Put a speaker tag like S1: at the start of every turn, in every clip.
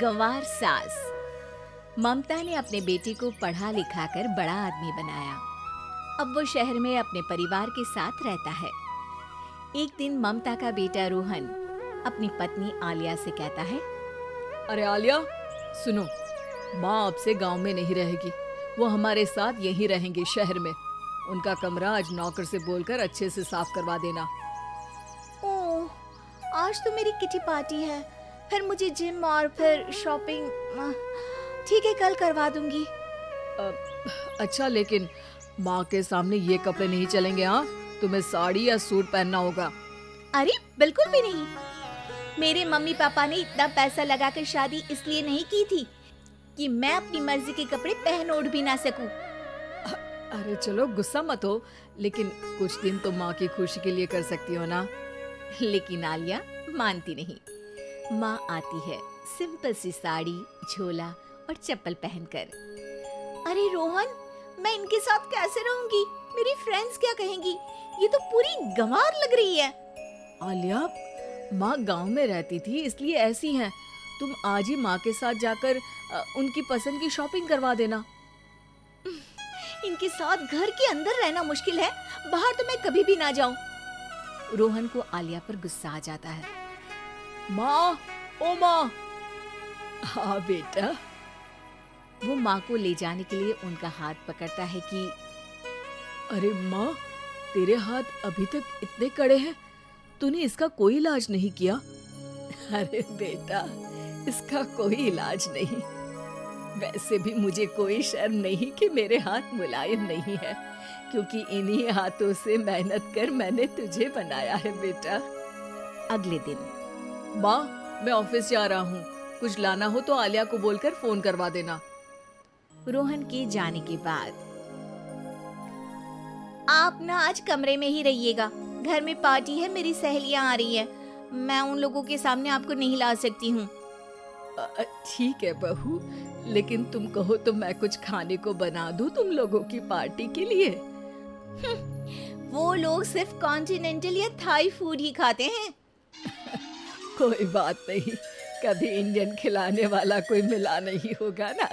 S1: गंवार सास। ममता ने अपने बेटे को पढ़ा लिखा कर बड़ा आदमी बनाया। अब वो शहर में अपने परिवार के साथ रहता है। एक दिन ममता का बेटा रोहन अपनी पत्नी आलिया से कहता है,
S2: अरे आलिया, सुनो, माँ अब से गांव में नहीं रहेगी। वो हमारे साथ यहीं रहेंगे शहर में। उनका कमरा आज नौकर से बोलकर अच्छे से साफ करवा देना।
S1: ओह, आज तो मेरी किटी पार्टी है, फिर मुझे जिम और फिर शॉपिंग। ठीक है, कल करवा दूंगी।
S2: अच्छा, लेकिन माँ के सामने ये कपड़े नहीं चलेंगे। हाँ, तुम्हें साड़ी या सूट पहनना होगा।
S1: अरे बिल्कुल भी नहीं। मेरे मम्मी पापा ने इतना पैसा लगाकर शादी इसलिए नहीं की थी कि मैं अपनी मर्जी के कपड़े पहन ओढ़ भी ना सकूं।
S2: अरे चलो, गुस्सा मत हो, लेकिन कुछ दिन तो माँ की खुशी के लिए कर सकती हो ना।
S1: लेकिन आलिया मानती नहीं। माँ आती है सिंपल सी साड़ी, झोला और चप्पल पहनकर। अरे रोहन, मैं इनके साथ कैसे रहूंगी? मेरी फ्रेंड्स क्या कहेंगी? ये तो पूरी गंवार लग रही है।
S2: आलिया, माँ गांव में रहती थी इसलिए ऐसी हैं। तुम आज ही माँ के साथ जाकर उनकी पसंद की शॉपिंग करवा देना।
S1: इनके साथ घर के अंदर रहना मुश्किल है, बाहर तो मैं कभी भी ना जाऊं। रोहन को आलिया पर गुस्सा आ जाता है।
S2: माँ, ओ माँ। हाँ बेटा।
S1: वो माँ को ले जाने के लिए उनका हाथ पकड़ता है कि
S2: अरे माँ, तेरे हाथ अभी तक इतने कड़े हैं, तूने इसका कोई इलाज नहीं किया? अरे बेटा, इसका कोई इलाज नहीं। वैसे भी मुझे कोई शर्म नहीं कि मेरे हाथ मुलायम नहीं है, क्योंकि इन्हीं हाथों से मेहनत कर मैंने तुझे बनाया है बेटा।
S1: अगले दिन,
S2: माँ, मैं ऑफिस जा रहा हूँ। कुछ लाना हो तो आलिया को बोलकर फोन करवा देना।
S1: रोहन के जाने के बाद, आप ना आज कमरे में ही रहिएगा, घर में पार्टी है, मेरी सहेलियां आ रही है, मैं उन लोगों के सामने आपको नहीं ला सकती हूँ।
S2: ठीक है बहू, लेकिन तुम कहो तो मैं कुछ खाने को बना दूं तुम लोगों की पार्टी के लिए।
S1: वो लोग सिर्फ कॉन्टिनेंटल या थाई फूड ही खाते हैं।
S2: कोई बात नहीं, कभी इंडियन खिलाने वाला कोई मिला नहीं होगा ना।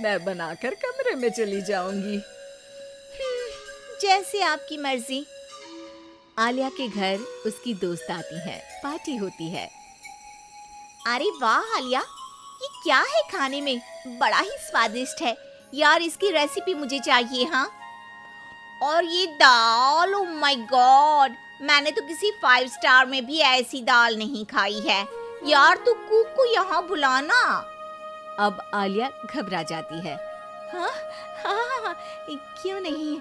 S2: मैं बनाकर कमरे में चली जाऊंगी।
S1: जैसे आपकी मर्जी। आलिया के घर उसकी दोस्त आती है, पार्टी होती है। अरे वाह आलिया, ये क्या है खाने में? बड़ा ही स्वादिष्ट है यार, इसकी रेसिपी मुझे चाहिए। हाँ, और ये दाल, ओ माय गॉड, मैंने तो किसी 5 स्टार में भी ऐसी दाल नहीं खाई है यार। तू कुक को यहाँ बुलाना। अब आलिया घबरा जाती है। हाँ हाँ हाँ, क्यों नहीं,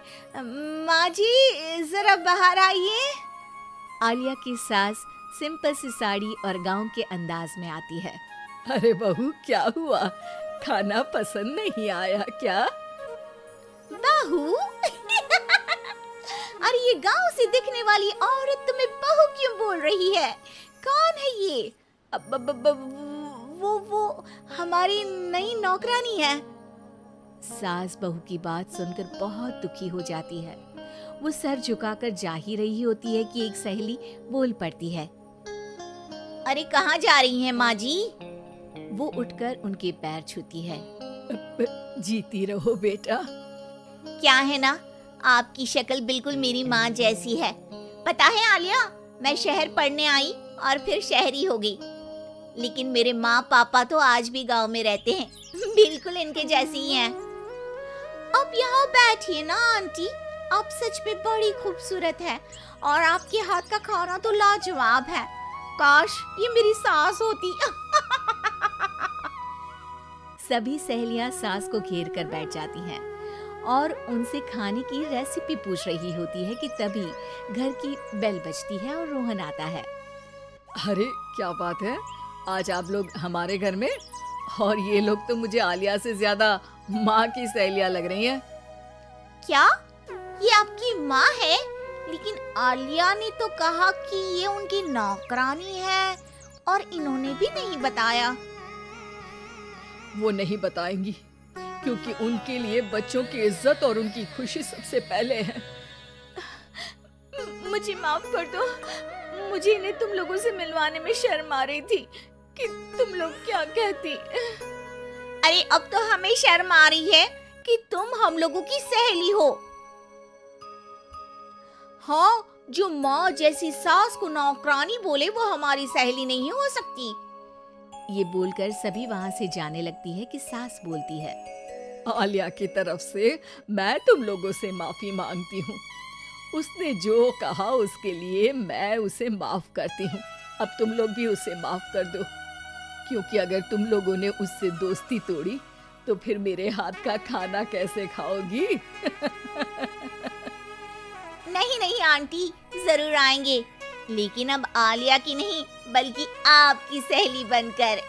S1: माँ जी जरा बाहर आइए। आलिया की सास सिंपल सी साड़ी और गांव के अंदाज में आती है।
S2: अरे बहू, क्या हुआ? खाना पसंद नहीं आया क्या?
S1: बहू? अरे ये गांव से दिखने वाली औरत तुम्हें बहू क्यों बोल रही है? कौन है ये? वो हमारी नई नौकरानी है। सास बहू की बात सुनकर बहुत दुखी हो जाती है। वो सर झुकाकर जा ही रही होती है कि एक सहेली बोल पड़ती है। अरे कहाँ जा रही हैं माँ जी? वो उठकर उनके पैर छूती है।
S2: जीती रहो बेटा।
S1: क्या है ना, आपकी शक्ल बिल्कुल मेरी माँ जैसी है। पता है आलिया, मैं शहर पढ़ने आई और फिर शहरी हो गई, लेकिन मेरे माँ पापा तो आज भी गांव में रहते हैं, बिल्कुल इनके जैसे ही हैं। अब यहाँ बैठिए ना आंटी, आप सच में बड़ी खूबसूरत है और आपके हाथ का खाना तो लाजवाब है। काश ये मेरी सास होती। सभी सहेलियां सास को घेर कर बैठ जाती हैं और उनसे खाने की रेसिपी पूछ रही होती है कि तभी घर की बेल बजती है और रोहन आता है।
S2: अरे क्या बात है, आज आप लोग हमारे घर में? और ये लोग तो मुझे आलिया से ज्यादा माँ की सहेलियां लग रही हैं।
S1: क्या ये आपकी माँ है? लेकिन आलिया ने तो कहा कि ये उनकी नौकरानी है और इन्होंने भी नहीं बताया।
S2: वो नहीं बताएंगी, क्योंकि उनके लिए बच्चों की इज्जत और उनकी खुशी सबसे पहले है।
S1: मुझे माफ कर दो, मुझे इन्हें तुम लोगों से मिलवाने में शर्म आ रही थी।
S2: कि तुम लोग क्या कहती।
S1: अरे अब तो हमें शर्म आ रही है कि तुम हम लोगों की सहेली हो। हाँ, जो माँ जैसी सास को नौकरानी बोले वो हमारी सहेली नहीं हो सकती। ये बोलकर सभी वहाँ से जाने लगती है कि सास बोलती है,
S2: आलिया की तरफ से मैं तुम लोगों से माफी मांगती हूँ। उसने जो कहा उसके लिए मैं उसे माफ करती हूँ। अब तुम लोग भी उसे माफ कर दो, क्योंकि अगर तुम लोगों ने उससे दोस्ती तोड़ी तो फिर मेरे हाथ का खाना कैसे खाओगी?
S1: नहीं नहीं आंटी, जरूर आएंगे, लेकिन अब आलिया की नहीं बल्कि आपकी सहेली बनकर।